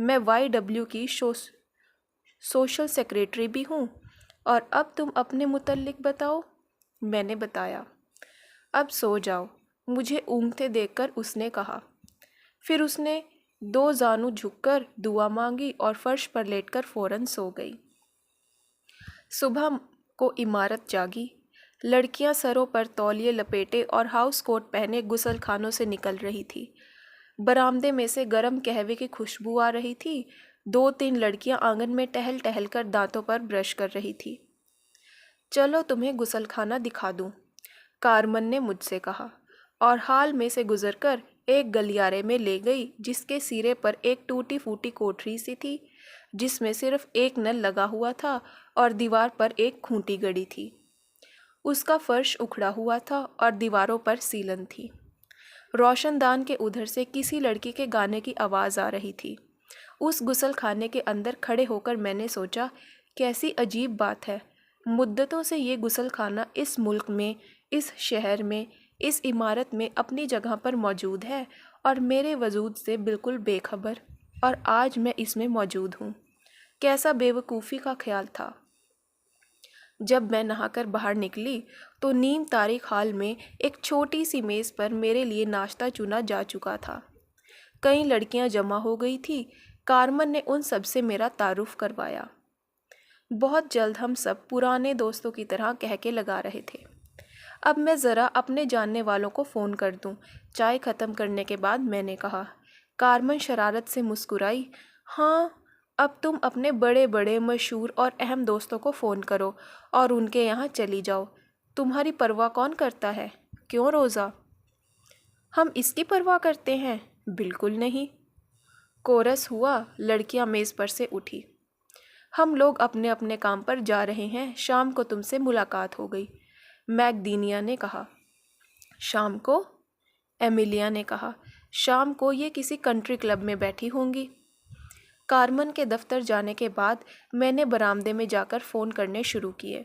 میں YW کی social secretary بھی ہوں۔ اور اب تم اپنے متعلق بتاؤ۔ میں نے بتایا۔ اب سو جاؤ، مجھے اونگتے دیکھ کر اس نے کہا۔ پھر اس نے 2 زانو جھک کر دعا مانگی اور فرش پر لیٹ کر فوراً سو گئی۔ صبح کو عمارت جاگی۔ لڑکیاں سروں پر تولیے لپیٹے اور ہاؤس کوٹ پہنے غسل خانوں سے نکل رہی تھی۔ برآمدے میں سے گرم قہوے کی خوشبو آ رہی تھی۔ 2-3 لڑکیاں آنگن میں ٹہل ٹہل کر دانتوں پر برش کر رہی تھی۔ چلو تمہیں غسل خانہ دکھا دوں، کارمن نے مجھ سے کہا، اور ہال میں سے گزر کر ایک گلیارے میں لے گئی جس کے سرے پر ایک ٹوٹی پھوٹی کوٹھری سی تھی جس میں صرف ایک نل لگا ہوا تھا اور دیوار پر ایک کھونٹی گڑی تھی۔ اس کا فرش اکھڑا ہوا تھا اور دیواروں پر سیلن تھی۔ روشن دان کے ادھر سے کسی لڑکی کے گانے کی آواز آ رہی تھی۔ اس غسل خانے کے اندر کھڑے ہو کر میں نے سوچا، کیسی عجیب بات ہے، مدتوں سے یہ غسل خانہ اس ملک میں، اس شہر میں، اس عمارت میں اپنی جگہ پر موجود ہے اور میرے وجود سے بالکل بے خبر، اور آج میں اس میں موجود ہوں۔ کیسا بے وقوفی کا خیال تھا۔ جب میں نہا کر باہر نکلی تو نیم تاریک ہال میں ایک چھوٹی سی میز پر میرے لیے ناشتہ چنا جا چکا تھا۔ کئی لڑکیاں جمع ہو گئی تھی۔ کارمن نے ان سب سے میرا تعارف کروایا۔ بہت جلد ہم سب پرانے دوستوں کی طرح کہکے لگا رہے تھے۔ اب میں ذرا اپنے جاننے والوں کو فون کر دوں، چائے ختم کرنے کے بعد میں نے کہا۔ کارمن شرارت سے مسکرائی۔ ہاں، اب تم اپنے بڑے بڑے مشہور اور اہم دوستوں کو فون کرو اور ان کے یہاں چلی جاؤ۔ تمہاری پرواہ کون کرتا ہے؟ کیوں روزا؟ ہم اس کی پرواہ کرتے ہیں؟ بالکل نہیں، کورس ہوا۔ لڑکیاں میز پر سے اٹھی۔ ہم لوگ اپنے اپنے کام پر جا رہے ہیں، شام کو تم سے ملاقات ہو گئی، میگدینیا نے کہا۔ شام کو؟ ایمیلیا نے کہا۔ شام کو یہ کسی کنٹری کلب میں بیٹھی ہوں گی۔ کارمن کے دفتر جانے کے بعد میں نے برآمدے میں جا کر فون کرنے شروع کیے۔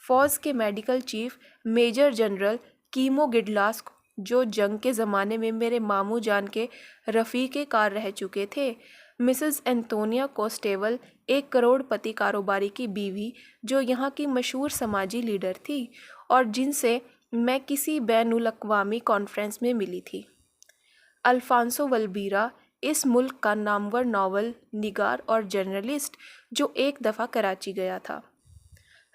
فوج کے میڈیکل چیف میجر جنرل کیمو گڈلاسک، جو جنگ کے زمانے میں میرے ماموں جان کے رفیق کار رہ چکے تھے، مسز انتونیا کوسٹیول، 1 کروڑ پتی کاروباری کی بیوی جو یہاں کی مشہور سماجی لیڈر تھی اور جن سے میں کسی بین الاقوامی کانفرنس میں ملی تھی، الفانسو ولبیرا، اس ملک کا نامور ناول نگار اور جرنلسٹ جو ایک دفعہ کراچی گیا تھا۔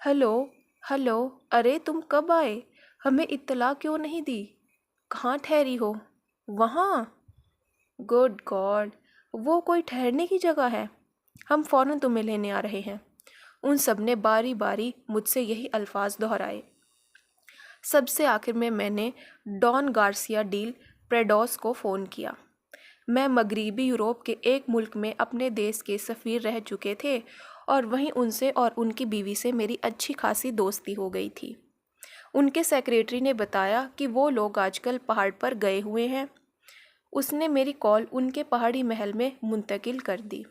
ہلو، ارے تم کب آئے؟ ہمیں اطلاع کیوں نہیں دی؟ کہاں ٹھہری ہو؟ وہاں؟ گڈ گاڈ، وہ کوئی ٹھہرنے کی جگہ ہے؟ ہم فوراً تمہیں لینے آ رہے ہیں۔ ان سب نے باری باری مجھ سے یہی الفاظ دہرائے۔ سب سے آخر میں نے ڈان گارسیا ڈیل پریڈوس کو فون کیا۔ میں مغربی یورپ کے ایک ملک میں اپنے دیس کے سفیر رہ چکے تھے اور وہیں ان سے اور ان کی بیوی سے میری اچھی خاصی دوستی ہو گئی تھی۔ ان کے سیکریٹری نے بتایا کہ وہ لوگ آج کل پہاڑ پر گئے ہوئے ہیں۔ اس نے میری کال ان کے پہاڑی محل میں منتقل کر دی۔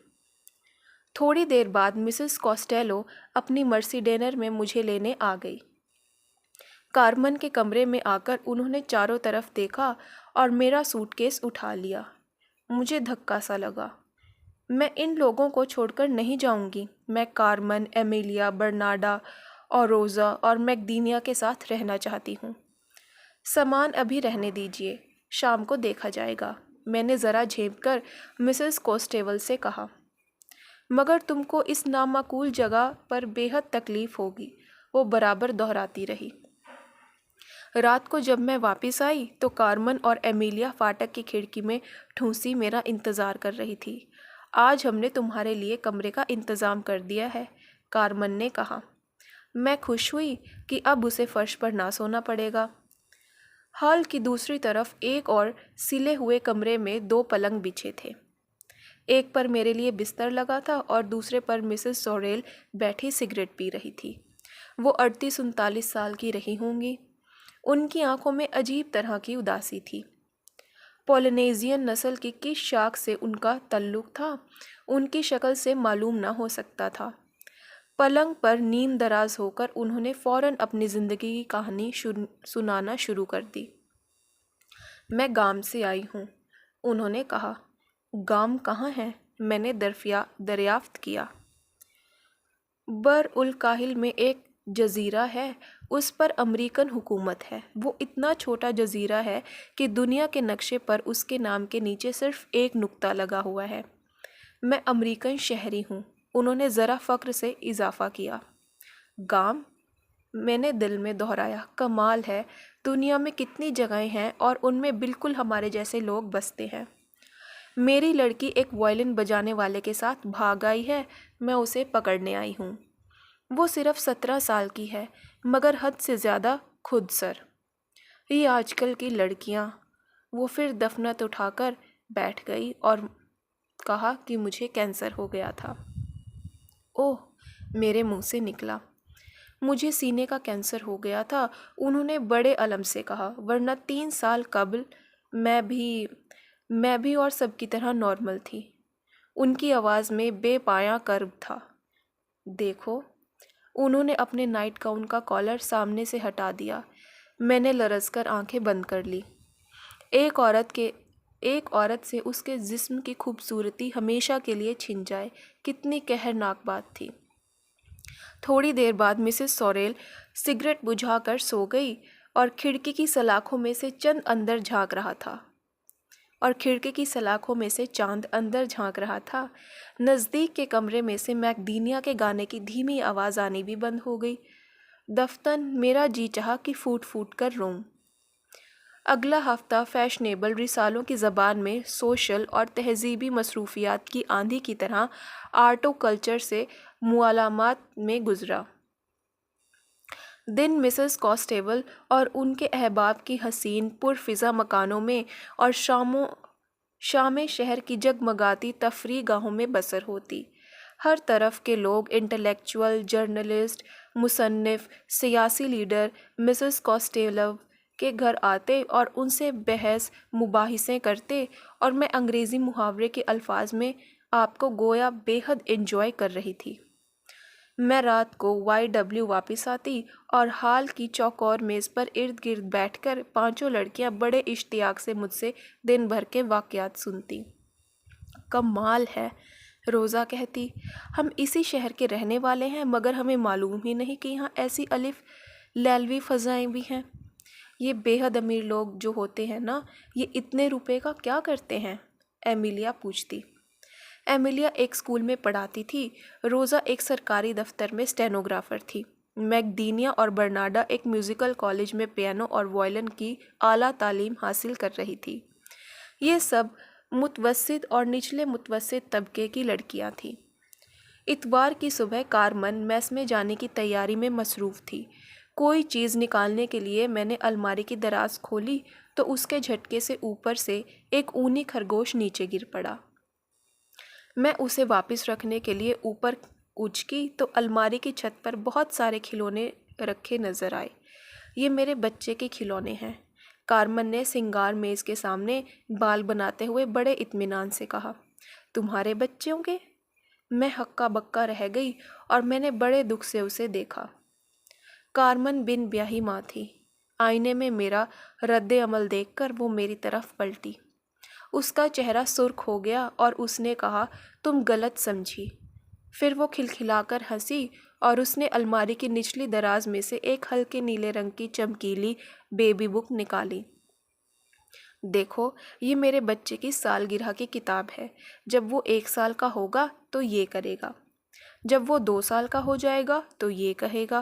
تھوڑی دیر بعد مسز کوسٹیلو اپنی مرسیڈینر میں مجھے لینے آ گئی۔ کارمن کے کمرے میں آ کر انہوں نے چاروں طرف دیکھا اور میرا سوٹ کیس اٹھا لیا۔ مجھے دھکا سا لگا۔ میں ان لوگوں کو چھوڑ کر نہیں جاؤں گی۔ میں کارمن، ایمیلیا، برناڈا اور روزا اور میگدینیا کے ساتھ رہنا چاہتی ہوں۔ سامان ابھی رہنے دیجیے، شام کو دیکھا جائے گا، میں نے ذرا جھینپ کر مسز کوسٹیول سے کہا۔ مگر تم کو اس نامعقول جگہ پر بے حد تکلیف ہوگی، وہ برابر دہراتی رہی۔ رات کو جب میں واپس آئی تو کارمن اور ایمیلیا فاٹک کی کھڑکی میں ٹھونسی میرا انتظار کر رہی تھی۔ آج ہم نے تمہارے لیے کمرے کا انتظام کر دیا ہے، کارمن نے کہا۔ میں خوش ہوئی کہ اب اسے فرش پر نہ سونا پڑے گا۔ ہال کی دوسری طرف ایک اور سلے ہوئے کمرے میں 2 پلنگ بچھے تھے۔ ایک پر میرے لیے بستر لگا تھا اور دوسرے پر مسز سوریل بیٹھی سگریٹ پی رہی تھی۔ وہ 38-39 سال کی رہی ہوں گی۔ ان کی آنکھوں میں عجیب طرح کی اداسی تھی۔ پولینیزین نسل کی کس شاخ سے ان کا تعلق تھا، ان کی شکل سے معلوم نہ ہو سکتا تھا۔ پلنگ پر نیم دراز ہو کر انہوں نے فوراً اپنی زندگی کی کہانی سنانا شروع کر دی۔ میں گام سے آئی ہوں، انہوں نے کہا۔ گام کہاں ہے؟ میں نے دریافت کیا۔ بر الکاہل میں ایک جزیرہ ہے، اس پر امریکن حکومت ہے۔ وہ اتنا چھوٹا جزیرہ ہے کہ دنیا کے نقشے پر اس کے نام کے نیچے صرف ایک نقطہ لگا ہوا ہے۔ میں امریکن شہری ہوں، انہوں نے ذرا فخر سے اضافہ کیا۔ گام؟ میں نے دل میں دہرایا۔ کمال ہے، دنیا میں کتنی جگہیں ہیں اور ان میں بالکل ہمارے جیسے لوگ بستے ہیں۔ میری لڑکی ایک وائلن بجانے والے کے ساتھ بھاگ آئی ہے، میں اسے پکڑنے آئی ہوں۔ وہ صرف 17 سال کی ہے، مگر حد سے زیادہ خود سر۔ یہ آج کل کی لڑکیاں۔ وہ پھر دفنت اٹھا کر بیٹھ گئی اور کہا کہ مجھے کینسر ہو گیا تھا۔ اوہ، میرے منہ سے نکلا۔ مجھے سینے کا کینسر ہو گیا تھا، انہوں نے بڑے الم سے کہا، ورنہ 3 سال قبل میں بھی اور سب کی طرح نارمل تھی۔ ان کی آواز میں بے پایاں کرب تھا۔ دیکھو، انہوں نے اپنے نائٹ گاؤن کا کالر سامنے سے ہٹا دیا۔ میں نے لرز کر آنکھیں بند کر لی۔ ایک عورت سے اس کے جسم کی خوبصورتی ہمیشہ کے لیے چھن جائے، کتنی قہرناک بات تھی۔ تھوڑی دیر بعد مسز سوریل سگریٹ بجھا کر سو گئی اور کھڑکی کی سلاخوں میں سے چاند اندر جھانک رہا تھا۔ نزدیک کے کمرے میں سے میکڈینیا کے گانے کی دھیمی آواز آنی بھی بند ہو گئی۔ دفتن میرا جی چاہا کہ پھوٹ پھوٹ کر روؤں۔ اگلا ہفتہ فیشنیبل رسالوں کی زبان میں سوشل اور تہذیبی مصروفیات کی آندھی کی طرح آرٹ و کلچر سے موالمات میں گزرا۔ دن مسز کانسٹیبل اور ان کے احباب کی حسین پرفضا مکانوں میں اور شامیں شہر کی جگمگاتی تفریح گاہوں میں بسر ہوتی۔ ہر طرف کے لوگ، انٹلیکچوئل، جرنلسٹ، مصنف، سیاسی لیڈر مسز کانسٹیبل کے گھر آتے اور ان سے بحث مباحثے کرتے، اور میں انگریزی محاورے کے الفاظ میں آپ کو گویا بے حد انجوائے کر رہی تھی۔ میں رات کو YW واپس آتی اور ہال کی چوکور میز پر ارد گرد بیٹھ کر 5 لڑکیاں بڑے اشتیاق سے مجھ سے دن بھر کے واقعات سنتی۔ کمال ہے، روزہ کہتی، ہم اسی شہر کے رہنے والے ہیں، مگر ہمیں معلوم ہی نہیں کہ یہاں ایسی الف لیلوی فضائیں بھی ہیں۔ یہ بے حد امیر لوگ جو ہوتے ہیں نا، یہ اتنے روپے کا کیا کرتے ہیں؟ ایمیلیا پوچھتی۔ ایمیلیا ایک اسکول میں پڑھاتی تھی، روزہ ایک سرکاری دفتر میں اسٹینوگرافر تھی، میکڈینیا اور برناڈا ایک میوزیکل کالج میں پیانو اور وائلن کی اعلیٰ تعلیم حاصل کر رہی تھی۔ یہ سب متوسط اور نچلے متوسط طبقے کی لڑکیاں تھیں۔ اتوار کی صبح کارمن میس میں جانے کی تیاری میں مصروف تھی۔ کوئی چیز نکالنے کے لیے میں نے الماری کی دراز کھولی تو اس کے جھٹکے سے اوپر سے ایک اونی خرگوش نیچے گر پڑا۔ میں اسے واپس رکھنے کے لیے اوپر اچکی تو الماری کی چھت پر بہت سارے کھلونے رکھے نظر آئے۔ یہ میرے بچے کے کھلونے ہیں، کارمن نے سنگار میز کے سامنے بال بناتے ہوئے بڑے اطمینان سے کہا۔ تمہارے بچوں کے؟ میں ہکا بکا رہ گئی اور میں نے بڑے دکھ سے اسے دیکھا۔ کارمن بن بیاہی ماں تھی۔ آئینے میں میرا رد عمل دیکھ کر وہ میری طرف پلٹی۔ اس کا چہرہ سرخ ہو گیا اور اس نے کہا، تم غلط سمجھی۔ پھر وہ کھلکھلا کر ہنسی اور اس نے الماری کی نچلی دراز میں سے ایک ہلکے نیلے رنگ کی چمکیلی بیبی بک نکالی۔ دیکھو، یہ میرے بچے کی سالگرہ کی کتاب ہے۔ جب وہ 1 سال کا ہوگا تو یہ کرے گا، جب وہ 2 سال کا ہو جائے گا تو یہ کہے گا۔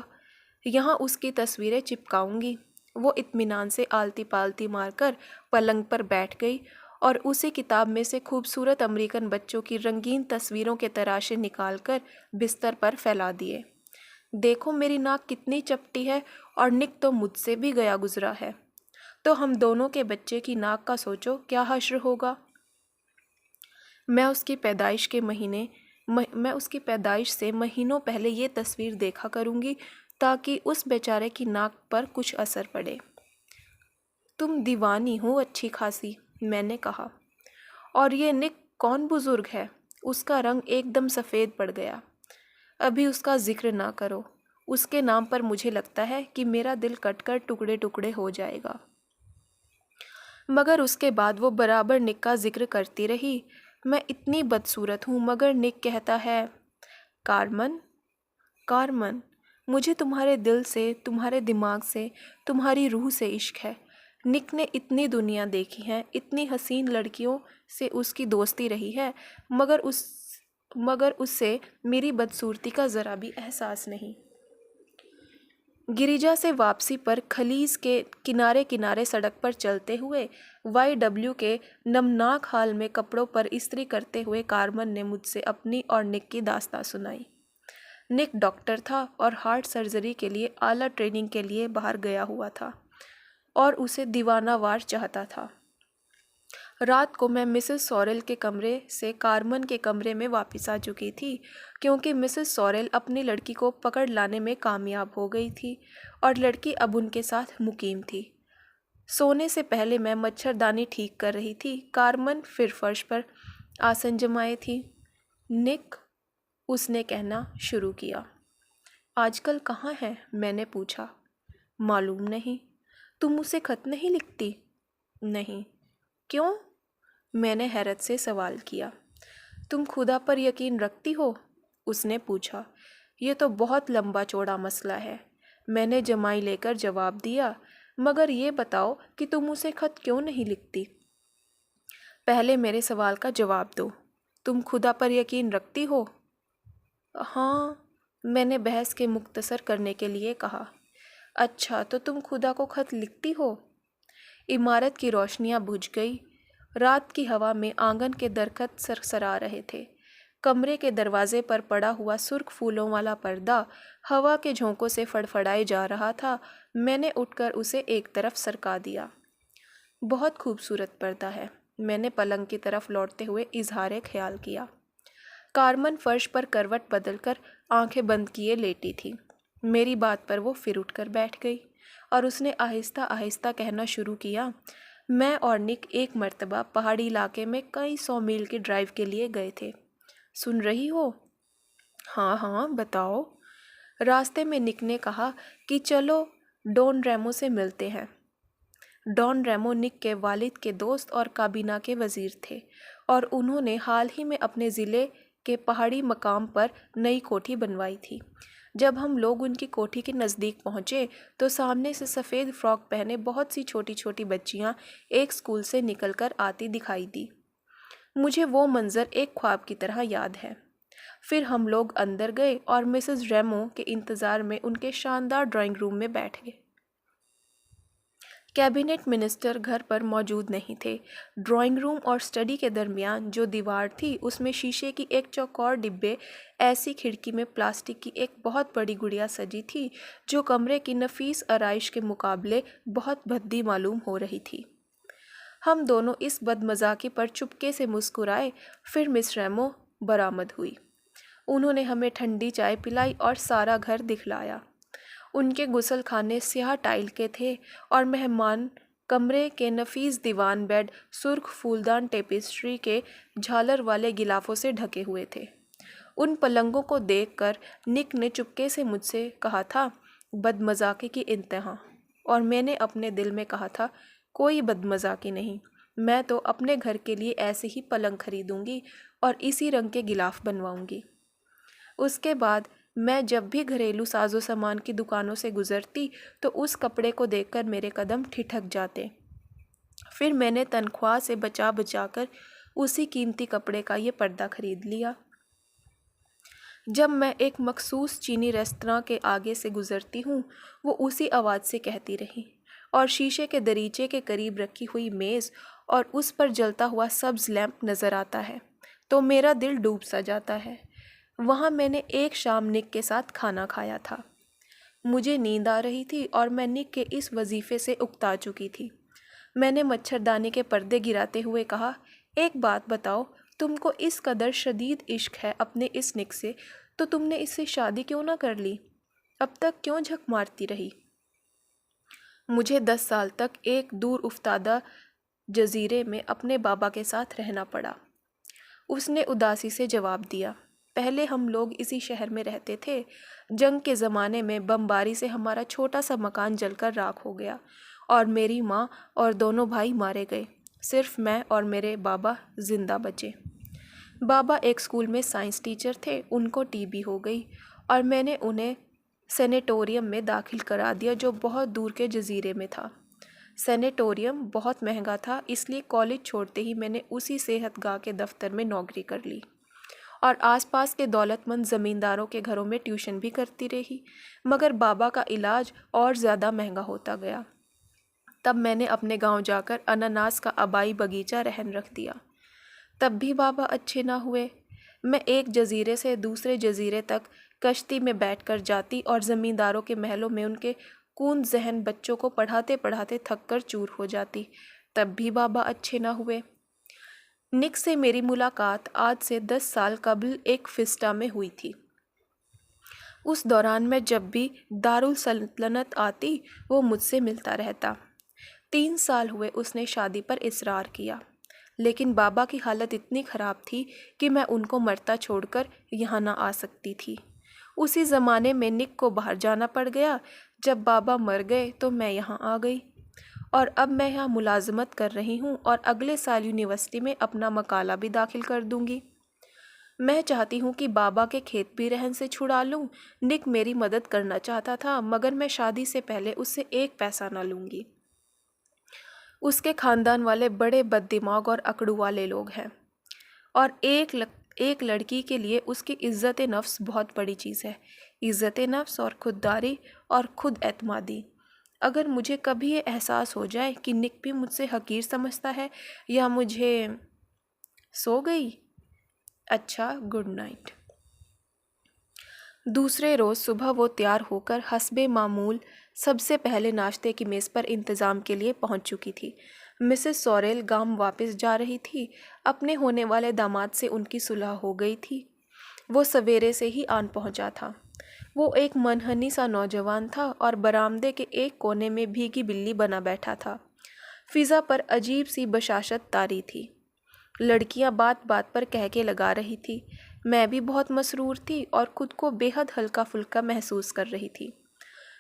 یہاں اس کی تصویریں چپکاؤں گی۔ وہ اطمینان سے آلتی پالتی مار کر پلنگ پر بیٹھ گئی اور اسی کتاب میں سے خوبصورت امریکن بچوں کی رنگین تصویروں کے تراشے نکال کر بستر پر پھیلا دیے۔ دیکھو میری ناک کتنی چپٹی ہے، اور نک تو مجھ سے بھی گیا گزرا ہے، تو ہم دونوں کے بچے کی ناک کا سوچو کیا حشر ہوگا۔ میں اس کی پیدائش سے مہینوں پہلے یہ تصویر دیکھا کروں گی تاکہ اس بیچارے کی ناک پر کچھ اثر پڑے۔ تم دیوانی ہو اچھی خاصی، میں نے کہا۔ اور یہ نک کون بزرگ ہے؟ اس کا رنگ ایک دم سفید پڑ گیا۔ ابھی اس کا ذکر نہ کرو، اس کے نام پر مجھے لگتا ہے کہ میرا دل کٹ کر ٹکڑے ٹکڑے ہو جائے گا۔ مگر اس کے بعد وہ برابر نک کا ذکر کرتی رہی۔ میں اتنی بدصورت ہوں مگر نک کہتا ہے کارمن کارمن مجھے تمہارے دل سے، تمہارے دماغ سے، تمہاری روح سے عشق ہے۔ نک نے اتنی دنیا دیکھی ہے، اتنی حسین لڑکیوں سے اس کی دوستی رہی ہے، مگر اس سے میری بدصورتی کا ذرا بھی احساس نہیں۔ گریجا سے واپسی پر خلیج کے کنارے کنارے سڑک پر چلتے ہوئے YW کے نمناک حال میں کپڑوں پر استری کرتے ہوئے کارمن نے مجھ سے اپنی اور نک کی داستان سنائی۔ نک ڈاکٹر تھا اور ہارٹ سرجری کے لیے اعلیٰ ٹریننگ کے لیے باہر گیا ہوا تھا اور اسے دیوانہ وار چاہتا تھا۔ رات کو میں مسز سوریل کے کمرے سے کارمن کے کمرے میں واپس آ چکی تھی کیونکہ مسز سوریل اپنی لڑکی کو پکڑ لانے میں کامیاب ہو گئی تھی اور لڑکی اب ان کے ساتھ مقیم تھی۔ سونے سے پہلے میں مچھردانی ٹھیک کر رہی تھی، کارمن پھر فرش پر آسن جمائے تھی۔ نک، اس نے کہنا شروع کیا۔ آج کل کہاں ہے؟ میں نے پوچھا۔ معلوم نہیں۔ تم اسے خط نہیں لکھتی؟ نہیں۔ کیوں؟ میں نے حیرت سے سوال کیا۔ تم خدا پر یقین رکھتی ہو؟ اس نے پوچھا۔ یہ تو بہت لمبا چوڑا مسئلہ ہے، میں نے جمائی لے کر جواب دیا، مگر یہ بتاؤ کہ تم اسے خط کیوں نہیں لکھتی؟ پہلے میرے سوال کا جواب دو، تم خدا پر یقین رکھتی ہو؟ ہاں، میں نے بحث کے مختصر کرنے کے لیے کہا۔ اچھا، تو تم خدا کو خط لکھتی ہو؟ عمارت کی روشنیاں بجھ گئی، رات کی ہوا میں آنگن کے درخت سرسرا رہے تھے، کمرے کے دروازے پر پڑا ہوا سرخ پھولوں والا پردہ ہوا کے جھونکوں سے فڑفڑائے جا رہا تھا۔ میں نے اٹھ کر اسے ایک طرف سرکا دیا۔ بہت خوبصورت پردہ ہے، میں نے پلنگ کی طرف لوٹتے ہوئے اظہار خیال کیا۔ کارمن فرش پر کروٹ بدل کر آنکھیں بند کیے لیٹی تھی۔ میری بات پر وہ پھر اٹھ کر بیٹھ گئی اور اس نے آہستہ آہستہ کہنا شروع کیا۔ میں اور نک ایک مرتبہ پہاڑی علاقے میں کئی 100 میل کی ڈرائیو کے لیے گئے تھے۔ سن رہی ہو؟ ہاں ہاں، بتاؤ۔ راستے میں نک نے کہا کہ چلو ڈون ریمو سے ملتے ہیں۔ ڈون ریمو نک کے والد کے دوست اور کابینہ کے وزیر تھے اور انہوں نے حال ہی میں اپنے ضلع کے پہاڑی مقام پر نئی کوٹھی بنوائی تھی۔ جب ہم لوگ ان کی کوٹھی کے نزدیک پہنچے تو سامنے سے سفید فراک پہنے بہت سی چھوٹی چھوٹی بچیاں ایک اسکول سے نکل کر آتی دکھائی دی۔ مجھے وہ منظر ایک خواب کی طرح یاد ہے۔ پھر ہم لوگ اندر گئے اور مسز ریمو کے انتظار میں ان کے شاندار ڈرائنگ روم میں بیٹھ گئے۔ کیبنٹ منسٹر گھر پر موجود نہیں تھے۔ ڈرائنگ روم اور اسٹڈی کے درمیان جو دیوار تھی اس میں شیشے کی ایک چوکور ڈبے ایسی کھڑکی میں پلاسٹک کی ایک بہت بڑی گڑیا سجی تھی جو کمرے کی نفیس آرائش کے مقابلے بہت بھدی معلوم ہو رہی تھی۔ ہم دونوں اس بد مزاقی پر چپکے سے مسکرائے۔ پھر مس ریمو برآمد ہوئی۔ انہوں نے ہمیں ٹھنڈی چائے پلائی اور سارا گھر دکھلایا۔ ان کے غسل خانے سیاہ ٹائل کے تھے اور مہمان کمرے کے نفیس دیوان بیڈ سرخ پھولدان ٹیپسٹری کے جھالر والے غلافوں سے ڈھکے ہوئے تھے۔ ان پلنگوں کو دیکھ کر نک نے چپکے سے مجھ سے کہا تھا، بد مزاقی کی انتہا، اور میں نے اپنے دل میں کہا تھا، کوئی بد مزاقی نہیں، میں تو اپنے گھر کے لیے ایسے ہی پلنگ خریدوں گی اور اسی رنگ کے غلاف بنواؤں گی۔ اس کے بعد میں جب بھی گھریلو ساز و سامان کی دکانوں سے گزرتی تو اس کپڑے کو دیکھ کر میرے قدم ٹھٹک جاتے۔ پھر میں نے تنخواہ سے بچا بچا کر اسی قیمتی کپڑے کا یہ پردہ خرید لیا۔ جب میں ایک مخصوص چینی ریستوراں کے آگے سے گزرتی ہوں وہ اسی آواز سے کہتی رہی، اور شیشے کے دریچے کے قریب رکھی ہوئی میز اور اس پر جلتا ہوا سبز لیمپ نظر آتا ہے تو میرا دل ڈوب سا جاتا ہے۔ وہاں میں نے ایک شام نک کے ساتھ کھانا کھایا تھا۔ مجھے نیند آ رہی تھی اور میں نک کے اس وظیفے سے اکتا چکی تھی۔ میں نے مچھردانی کے پردے گراتے ہوئے کہا، ایک بات بتاؤ، تم کو اس قدر شدید عشق ہے اپنے اس نک سے تو تم نے اس سے شادی کیوں نہ کر لی؟ اب تک کیوں جھک مارتی رہی؟ مجھے 10 سال تک ایک دور افتادہ جزیرے میں اپنے بابا کے ساتھ رہنا پڑا۔ اس نے اداسی سے جواب دیا، پہلے ہم لوگ اسی شہر میں رہتے تھے۔ جنگ کے زمانے میں بمباری سے ہمارا چھوٹا سا مکان جل کر راکھ ہو گیا اور میری ماں اور دونوں بھائی مارے گئے، صرف میں اور میرے بابا زندہ بچے۔ بابا ایک اسکول میں سائنس ٹیچر تھے، ان کو ٹی بی ہو گئی اور میں نے انہیں سینیٹوریم میں داخل کرا دیا جو بہت دور کے جزیرے میں تھا۔ سینیٹوریم بہت مہنگا تھا، اس لیے کالج چھوڑتے ہی میں نے اسی صحت گاہ کے دفتر میں نوکری کر لی اور آس پاس کے دولت مند زمینداروں کے گھروں میں ٹیوشن بھی کرتی رہی، مگر بابا کا علاج اور زیادہ مہنگا ہوتا گیا۔ تب میں نے اپنے گاؤں جا کر اناناس کا آبائی باغیچہ رہن رکھ دیا۔ تب بھی بابا اچھے نہ ہوئے۔ میں ایک جزیرے سے دوسرے جزیرے تک کشتی میں بیٹھ کر جاتی اور زمینداروں کے محلوں میں ان کے کون ذہن بچوں کو پڑھاتے پڑھاتے تھک کر چور ہو جاتی، تب بھی بابا اچھے نہ ہوئے۔ نک سے میری ملاقات آج سے 10 سال قبل ایک فسٹا میں ہوئی تھی۔ اس دوران میں جب بھی دارالسلطنت آتی وہ مجھ سے ملتا رہتا۔ 3 سال ہوئے اس نے شادی پر اصرار کیا، لیکن بابا کی حالت اتنی خراب تھی کہ میں ان کو مرتا چھوڑ کر یہاں نہ آ سکتی تھی۔ اسی زمانے میں نک کو باہر جانا پڑ گیا۔ جب بابا مر گئے تو میں یہاں آ گئی اور اب میں یہاں ملازمت کر رہی ہوں اور اگلے سال یونیورسٹی میں اپنا مقالہ بھی داخل کر دوں گی۔ میں چاہتی ہوں کہ بابا کے کھیت بھی رہن سے چھڑا لوں۔ نک میری مدد کرنا چاہتا تھا، مگر میں شادی سے پہلے اس سے 1 پیسہ نہ لوں گی۔ اس کے خاندان والے بڑے بد دماغ اور اکڑو والے لوگ ہیں اور ایک لڑکی کے لیے اس کی عزت نفس بہت بڑی چیز ہے۔ عزت نفس اور خودداری اور خود اعتمادی۔ اگر مجھے کبھی یہ احساس ہو جائے کہ نک بھی مجھ سے حقیر سمجھتا ہے یا مجھے سو گئی، اچھا، گڈ نائٹ۔ دوسرے روز صبح وہ تیار ہو کر حسب معمول سب سے پہلے ناشتے کی میز پر انتظام کے لیے پہنچ چکی تھی۔ مسز سوریل گام واپس جا رہی تھی۔ اپنے ہونے والے داماد سے ان کی صلح ہو گئی تھی۔ وہ سویرے سے ہی آن پہنچا تھا۔ وہ ایک منحنی سا نوجوان تھا اور برآمدے کے ایک کونے میں بھیگی بلی بنا بیٹھا تھا۔ فضا پر عجیب سی بشاشت طاری تھی۔ لڑکیاں بات بات پر کہکے لگا رہی تھی۔ میں بھی بہت مسرور تھی اور خود کو بے حد ہلکا پھلکا محسوس کر رہی تھی۔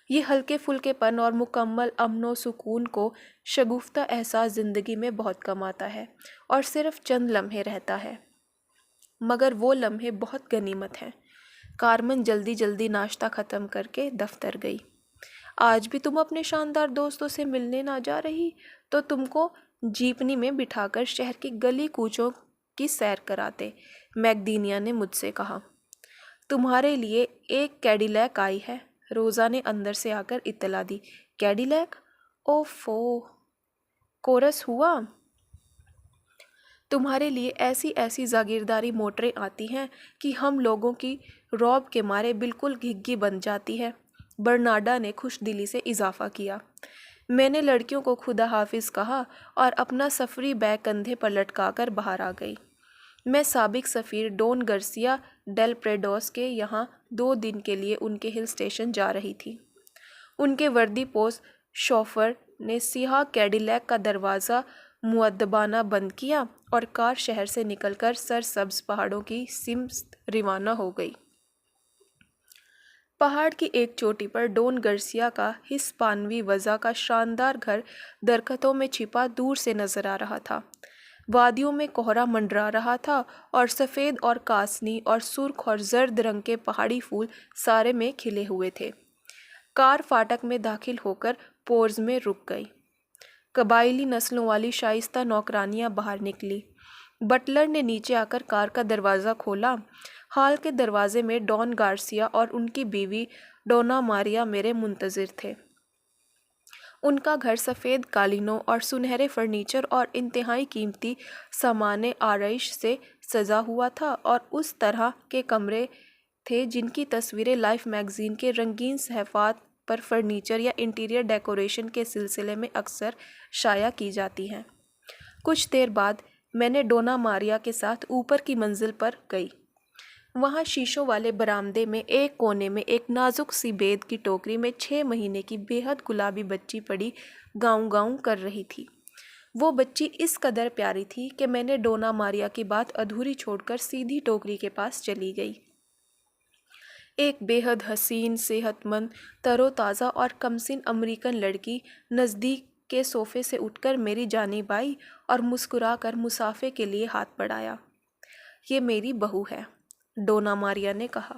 یہ ہلکے پھلکے پن اور مکمل امن و سکون کو شگفتہ احساس زندگی میں بہت کم آتا ہے اور صرف چند لمحے رہتا ہے، مگر وہ لمحے بہت غنیمت ہیں۔ کارمن جلدی جلدی ناشتہ ختم کر کے دفتر گئی۔ آج بھی تم اپنے شاندار دوستوں سے ملنے نہ جا رہی تو تم کو جیپنی میں بٹھا کر شہر کی گلی کوچوں کی سیر کراتے، میکڈینیا نے مجھ سے کہا۔ تمہارے لیے ایک کیڈیلیک آئی ہے، روزا نے اندر سے آ کر اطلاع دی۔ کیڈیلیک؟ اوفو، کورس ہوا۔ تمہارے لیے ایسی ایسی جاگیرداری موٹریں آتی ہیں کہ ہم لوگوں کی رعب کے مارے بالکل گھگی بن جاتی ہے، برناڈا نے خوش دلی سے اضافہ کیا۔ میں نے لڑکیوں کو خدا حافظ کہا اور اپنا سفری بیگ کندھے پر لٹکا کر باہر آ گئی۔ میں سابق سفیر ڈون گرسیا ڈیل پریڈوس کے یہاں 2 دن کے لیے ان کے ہل اسٹیشن جا رہی تھی۔ ان کے وردی پوش شوفر نے سیاہ کیڈیلیک کا دروازہ مؤدبانہ بند کیا اور کار شہر سے نکل کر سرسبز پہاڑوں کی سمت روانہ ہو گئی۔ پہاڑ کی ایک چوٹی پر ڈون گرسیا کا ہسپانوی وضع کا شاندار گھر درختوں میں چھپا دور سے نظر آ رہا تھا۔ وادیوں میں کوہرا منڈرا رہا تھا اور سفید اور کاسنی اور سرخ اور زرد رنگ کے پہاڑی پھول سارے میں کھلے ہوئے تھے۔ کار فاٹک میں داخل ہو کر پورز میں رک گئی۔ قبائلی نسلوں والی شائستہ نوکرانیاں باہر نکلی۔ بٹلر نے نیچے آ کر کار کا دروازہ کھولا۔ ہال کے دروازے میں ڈون گارسیا اور ان کی بیوی ڈونا ماریا میرے منتظر تھے۔ ان کا گھر سفید قالینوں اور سنہرے فرنیچر اور انتہائی قیمتی سامان آرائش سے سجا ہوا تھا اور اس طرح کے کمرے تھے جن کی تصویریں لائف میگزین کے رنگین صفحات پر فرنیچر یا انٹیریئر ڈیکوریشن کے سلسلے میں اکثر شائع کی جاتی ہیں۔ کچھ دیر بعد میں نے ڈونا ماریا کے ساتھ اوپر کی منزل پر گئی۔ وہاں شیشوں والے برآمدے میں ایک کونے میں ایک نازک سی بید کی ٹوکری میں 6 مہینے کی بے حد گلابی بچی پڑی گاؤں گاؤں کر رہی تھی۔ وہ بچی اس قدر پیاری تھی کہ میں نے ڈونا ماریا کی بات ادھوری چھوڑ کر سیدھی ٹوکری کے پاس چلی گئی۔ ایک بے حد حسین، صحت مند، تر و تازہ اور کمسن امریکن لڑکی نزدیک کے صوفے سے اٹھ کر میری جانب آئی اور مسکرا کر مصافحے کے لیے ہاتھ بڑھایا۔ یہ میری بہو ہے، ڈونا ماریا نے کہا۔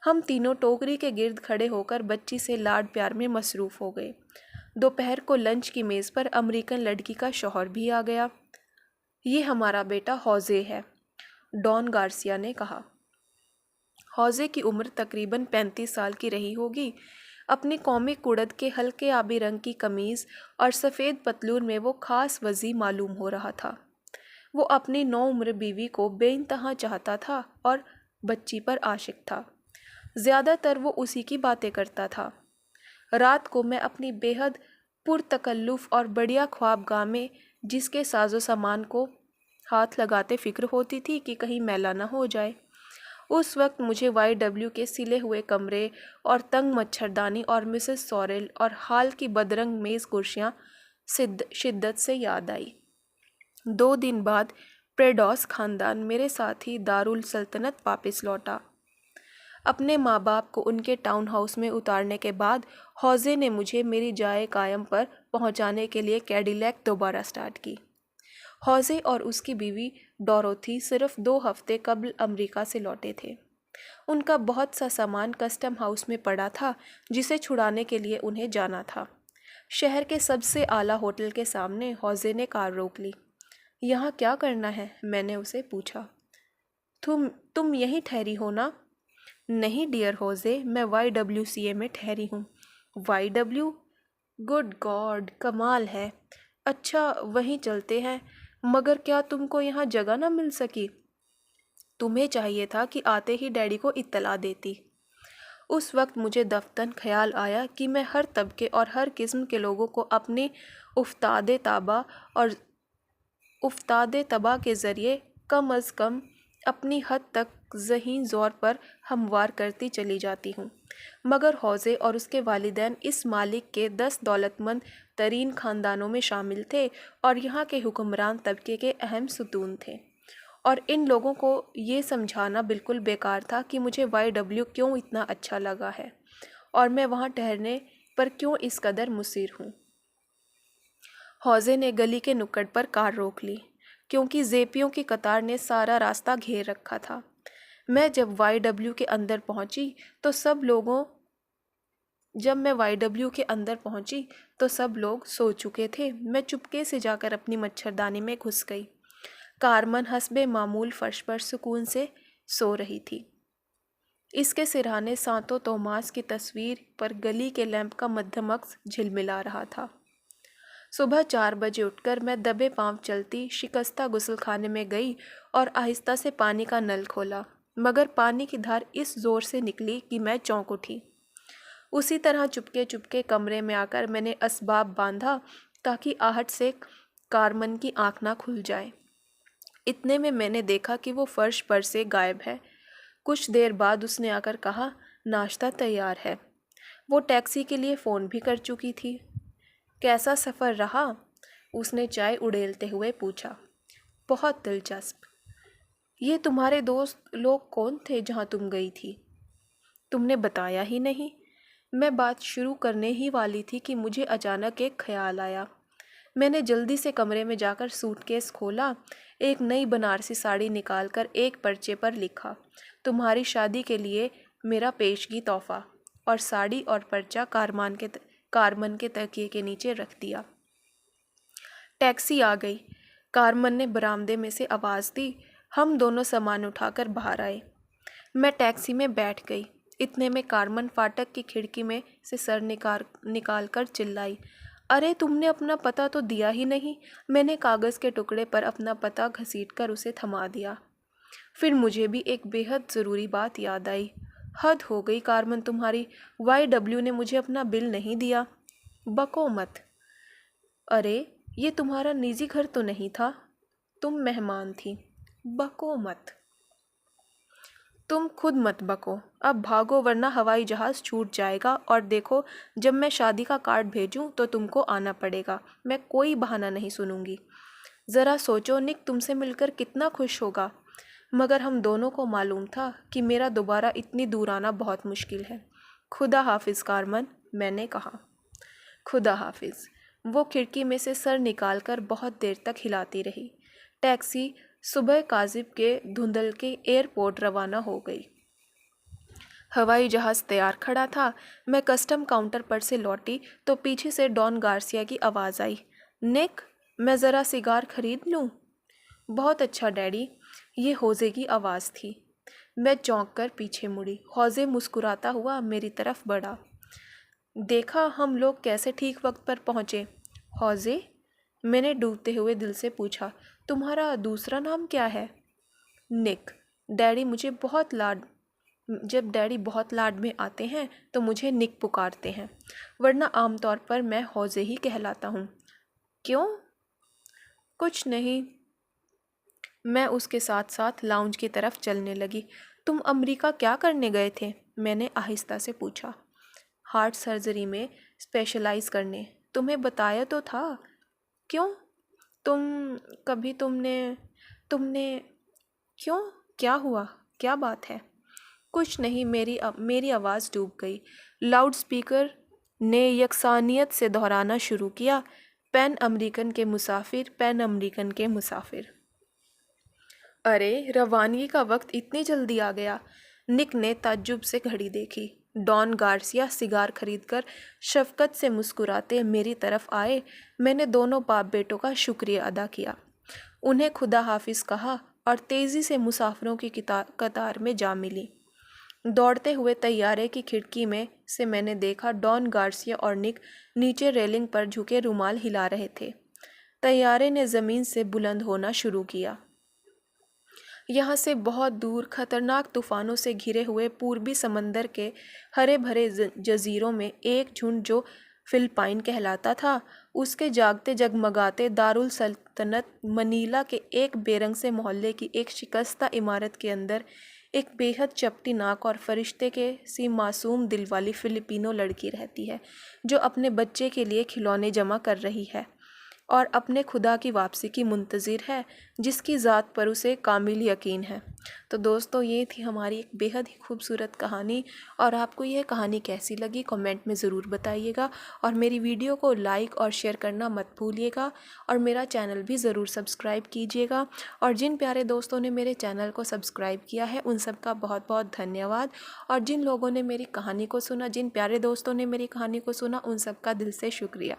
ہم تینوں ٹوکری کے گرد کھڑے ہو کر بچی سے لاڈ پیار میں مصروف ہو گئے۔ دوپہر کو لنچ کی میز پر امریکن لڑکی کا شوہر بھی آ گیا۔ یہ ہمارا بیٹا ہوزے ہے، ڈان گارسیا نے کہا۔ ہوزے کی عمر تقریباً 35 سال کی رہی ہوگی۔ اپنی قومی کڑد کے ہلکے آبی رنگ کی قمیض اور سفید پتلون میں وہ خاص وضیع معلوم ہو رہا تھا۔ وہ اپنی نوعمر بیوی کو بے انتہا چاہتا تھا اور بچی پر عاشق تھا۔ زیادہ تر وہ اسی کی باتیں کرتا تھا۔ رات کو میں اپنی بے حد پرتکلف اور بڑھیا خواب گاہ میں جس کے ساز و سامان کو ہاتھ لگاتے فکر ہوتی تھی کہ کہیں میلا نہ ہو جائے، اس وقت مجھے YW کے سلے ہوئے کمرے اور تنگ مچھردانی اور مسز سورل اور ہال کی بدرنگ میز کرسیاں شدت سے یاد آئی۔ 2 دن بعد پریڈوس خاندان میرے ساتھ ہی دارالسلطنت واپس لوٹا۔ اپنے ماں باپ کو ان کے ٹاؤن ہاؤس میں اتارنے کے بعد ہوزے نے مجھے میری جائے قائم پر پہنچانے کے لیے کیڈیلیک دوبارہ سٹارٹ کی۔ ہوزے اور اس کی بیوی ڈوروتھی صرف 2 ہفتے قبل امریکہ سے لوٹے تھے۔ ان کا بہت سا سامان کسٹم ہاؤس میں پڑا تھا جسے چھڑانے کے لیے انہیں جانا تھا۔ شہر کے سب سے اعلیٰ ہوٹل کے سامنے ہوزے نے کار روک لی۔ یہاں کیا کرنا ہے؟ میں نے اسے پوچھا۔ تم یہیں ٹھہری ہو نا؟ نہیں ڈیئر ہوزے، میں YWCA میں ٹھہری ہوں۔ YW؟ گڈ گاڈ، کمال ہے۔ اچھا وہیں چلتے ہیں، مگر کیا تم کو یہاں جگہ نہ مل سکی؟ تمہیں چاہیے تھا کہ آتے ہی ڈیڈی کو اطلاع دیتی۔ اس وقت مجھے دفتن خیال آیا کہ میں ہر طبقے اور ہر قسم کے لوگوں کو اپنی افتاد طبع کے ذریعے کم از کم اپنی حد تک ذہنی زور پر ہموار کرتی چلی جاتی ہوں، مگر ہوزے اور اس کے والدین اس مالک کے 10 دولت مند ترین خاندانوں میں شامل تھے اور یہاں کے حکمران طبقے کے اہم ستون تھے، اور ان لوگوں کو یہ سمجھانا بالکل بیکار تھا کہ مجھے YW کیوں اتنا اچھا لگا ہے اور میں وہاں ٹھہرنے پر کیوں اس قدر مصر ہوں۔ ہوزے نے گلی کے نکڑ پر کار روک لی کیونکہ زیپیوں کی قطار نے سارا راستہ گھیر رکھا تھا۔ میں جب میں YW کے اندر پہنچی تو سب لوگ سو چکے تھے۔ میں چپکے سے جا کر اپنی مچھردانی میں گھس گئی۔ کارمن حسب معمول فرش پر سکون سے سو رہی تھی۔ اس کے سرہانے سانتو توماس کی تصویر پر گلی کے لیمپ کا مدھم عکس جھلملا رہا تھا۔ صبح 4 بجے اٹھ کر میں دبے پاؤں چلتی شکستہ غسل خانے میں گئی اور آہستہ سے پانی کا نل کھولا، مگر پانی کی دھار اس زور سے نکلی کہ میں چونک اٹھی۔ اسی طرح چپکے کمرے میں آ کر میں نے اسباب باندھا تاکہ آہٹ سے کارمن کی آنکھ نہ کھل جائے۔ اتنے میں نے دیکھا کہ وہ فرش پر سے غائب ہے۔ کچھ دیر بعد اس نے آ کر کہا، ناشتہ تیار ہے۔ وہ ٹیکسی کے لیے فون بھی کر چکی تھی۔ کیسا سفر رہا؟ اس نے چائے اڑیلتے ہوئے پوچھا۔ بہت دلچسپ۔ یہ تمہارے دوست لوگ کون تھے جہاں تم گئی تھی؟ تم نے بتایا ہی نہیں۔ میں بات شروع کرنے ہی والی تھی کہ مجھے اچانک ایک خیال آیا۔ میں نے جلدی سے کمرے میں جا کر سوٹ کیس کھولا، ایک نئی بنارسی ساڑی نکال کر ایک پرچے پر لکھا، تمہاری شادی کے لیے میرا پیشگی تحفہ، اور ساڑی اور پرچہ کارمن کے تکیے کے نیچے رکھ دیا۔ ٹیکسی آ گئی۔ کارمن نے برآمدے میں سے آواز دی۔ ہم دونوں سامان اٹھا کر باہر آئے۔ میں ٹیکسی میں بیٹھ گئی۔ اتنے میں کارمن فاٹک کی کھڑکی میں سے سر نکال کر چلائی، ارے تم نے اپنا پتہ تو دیا ہی نہیں۔ میں نے کاغذ کے ٹکڑے پر اپنا پتہ گھسیٹ کر اسے تھما دیا۔ پھر مجھے بھی ایک بے حد ضروری بات یاد آئی۔ حد ہو گئی کارمن تمہاری، YW نے مجھے اپنا بل نہیں دیا۔ بکو مت۔ ارے یہ تمہارا نجی گھر تو نہیں تھا، تم مہمان تھی۔ بکو مت۔ تم خود مت بکو، اب بھاگو ورنہ ہوائی جہاز چھوٹ جائے گا، اور دیکھو جب میں شادی کا کارڈ بھیجوں تو تم کو آنا پڑے گا، میں کوئی بہانہ نہیں سنوں گی۔ ذرا سوچو نک تم سے مل کر کتنا خوش ہوگا، مگر ہم دونوں کو معلوم تھا کہ میرا دوبارہ اتنی دور آنا بہت مشکل ہے۔ خدا حافظ کارمن، میں نے کہا۔ خدا حافظ۔ وہ کھڑکی میں سے سر نکال کر بہت دیر تک ہلاتی رہی۔ ٹیکسی صبح کاذب کے دھندل کے ایئرپورٹ روانہ ہو گئی۔ ہوائی جہاز تیار کھڑا تھا۔ میں کسٹم کاؤنٹر پر سے لوٹی تو پیچھے سے ڈان گارسیا کی آواز آئی، نک، میں ذرا سگار خرید لوں؟ بہت اچھا ڈیڈی، یہ ہوزے کی آواز تھی۔ میں چونک کر پیچھے مڑی۔ ہوزے مسکراتا ہوا میری طرف بڑھا۔ دیکھا ہم لوگ کیسے ٹھیک وقت پر پہنچے۔ ہوزے، میں نے ڈوبتے ہوئے دل سے پوچھا، تمہارا دوسرا نام کیا ہے؟ نک، جب ڈیڈی بہت لاڈ میں آتے ہیں تو مجھے نک پکارتے ہیں، ورنہ عام طور پر میں ہوزے ہی کہلاتا ہوں۔ کیوں؟ کچھ نہیں۔ میں اس کے ساتھ ساتھ لاؤنج کی طرف چلنے لگی۔ تم امریکہ کیا کرنے گئے تھے؟ میں نے آہستہ سے پوچھا۔ ہارٹ سرجری میں اسپیشلائز کرنے، تمہیں بتایا تو تھا۔ کیوں؟ تم نے کیوں؟ کیا ہوا؟ کیا بات ہے؟ کچھ نہیں، میری آواز ڈوب گئی۔ لاؤڈ سپیکر نے یکسانیت سے دہرانا شروع کیا، پین امریکن کے مسافر، پین امریکن کے مسافر۔ ارے، روانگی کا وقت اتنی جلدی آ گیا۔ نک نے تعجب سے گھڑی دیکھی۔ ڈان گارسیا سگار خرید کر شفقت سے مسکراتے میری طرف آئے۔ میں نے دونوں باپ بیٹوں کا شکریہ ادا کیا، انہیں خدا حافظ کہا اور تیزی سے مسافروں کی قطار میں جا ملی۔ دوڑتے ہوئے طیارے کی کھڑکی میں سے میں نے دیکھا ڈان گارسیا اور نک نیچے ریلنگ پر جھکے رومال ہلا رہے تھے۔ طیارے نے زمین سے بلند ہونا شروع کیا۔ یہاں سے بہت دور خطرناک طوفانوں سے گھرے ہوئے پوربی سمندر کے ہرے بھرے جزیروں میں ایک جھنڈ جو فلپائن کہلاتا تھا، اس کے جاگتے جگمگاتے دارالسلطنت منیلا کے ایک بے رنگ سے محلے کی ایک شکستہ عمارت کے اندر ایک بے حد چپٹی ناک اور فرشتے کے سی معصوم دل والی فلپینو لڑکی رہتی ہے، جو اپنے بچے کے لیے کھلونے جمع کر رہی ہے اور اپنے خدا کی واپسی کی منتظر ہے، جس کی ذات پر اسے کامل یقین ہے۔ تو دوستو، یہ تھی ہماری ایک بے حد ہی خوبصورت کہانی، اور آپ کو یہ کہانی کیسی لگی کامنٹ میں ضرور بتائیے گا، اور میری ویڈیو کو لائک اور شیئر کرنا مت بھولیے گا، اور میرا چینل بھی ضرور سبسکرائب کیجیے گا۔ اور جن پیارے دوستوں نے میرے چینل کو سبسکرائب کیا ہے ان سب کا بہت بہت دھنیہ واد، اور جن لوگوں نے میری کہانی کو سنا، جن پیارے دوستوں نے میری کہانی کو سنا، ان سب کا دل سے شکریہ۔